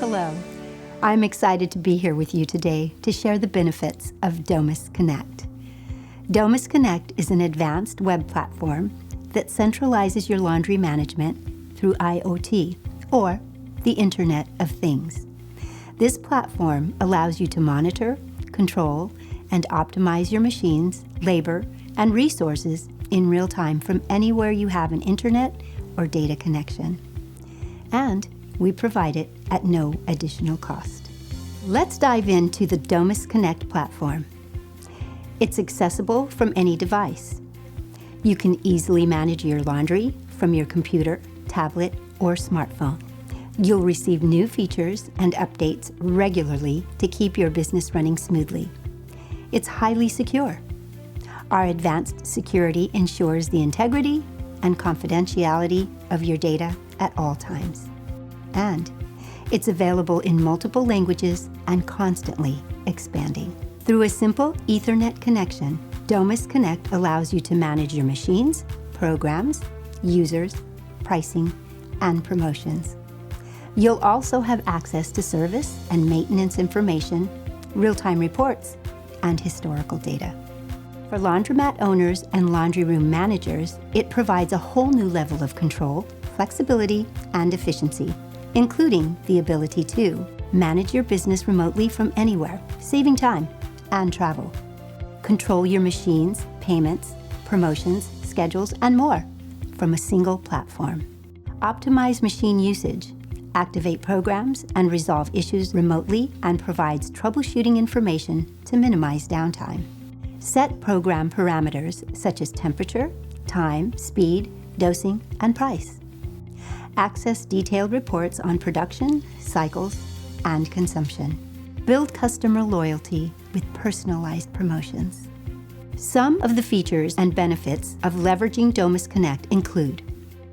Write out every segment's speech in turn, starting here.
Hello. I'm excited to be here with you today to share the benefits of DomusConnect. DomusConnect is an advanced web platform that centralizes your laundry management through IoT, or the Internet of Things. This platform allows you to monitor, control, and optimize your machines, labor, and resources in real time from anywhere you have an internet or data connection. And we provide it at no additional cost. Let's dive into the DomusConnect platform. It's accessible from any device. You can easily manage your laundry from your computer, tablet, or smartphone. You'll receive new features and updates regularly to keep your business running smoothly. It's highly secure. Our advanced security ensures the integrity and confidentiality of your data at all times. And it's available in multiple languages and constantly expanding. Through a simple Ethernet connection, DomusConnect allows you to manage your machines, programs, users, pricing, and promotions. You'll also have access to service and maintenance information, real-time reports, and historical data. For laundromat owners and laundry room managers, it provides a whole new level of control, flexibility, and efficiency, including the ability to manage your business remotely from anywhere, saving time and travel. Control your machines, payments, promotions, schedules, and more from a single platform. Optimize machine usage, activate programs, and resolve issues remotely, and provides troubleshooting information to minimize downtime. Set program parameters such as temperature, time, speed, dosing, and price. Access detailed reports on production, cycles, and consumption. Build customer loyalty with personalized promotions. Some of the features and benefits of leveraging DomusConnect include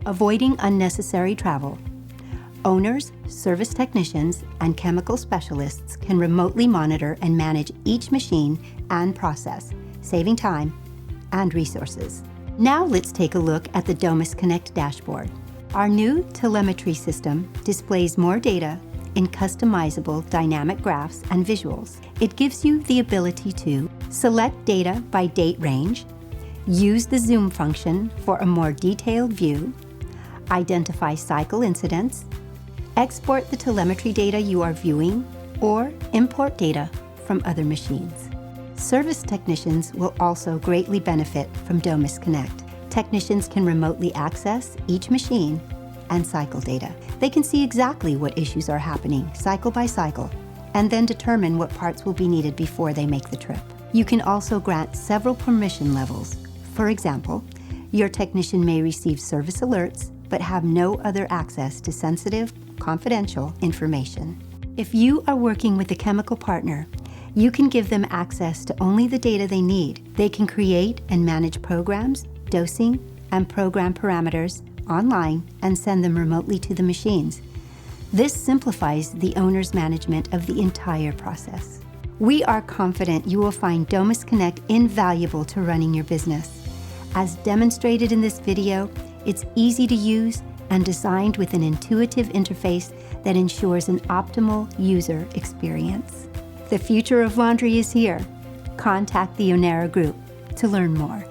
avoiding unnecessary travel. Owners, service technicians, and chemical specialists can remotely monitor and manage each machine and process, saving time and resources. Now let's take a look at the DomusConnect dashboard. Our new telemetry system displays more data in customizable dynamic graphs and visuals. It gives you the ability to select data by date range, use the zoom function for a more detailed view, identify cycle incidents, export the telemetry data you are viewing, or import data from other machines. Service technicians will also greatly benefit from DomusConnect. Technicians can remotely access each machine and cycle data. They can see exactly what issues are happening cycle by cycle, and then determine what parts will be needed before they make the trip. You can also grant several permission levels. For example, your technician may receive service alerts but have no other access to sensitive, confidential information. If you are working with a chemical partner, you can give them access to only the data they need. They can create and manage programs, dosing, and program parameters online and send them remotely to the machines. This simplifies the owner's management of the entire process. We are confident you will find DomusConnect invaluable to running your business. As demonstrated in this video, it's easy to use and designed with an intuitive interface that ensures an optimal user experience. The future of laundry is here. Contact the Onera Group to learn more.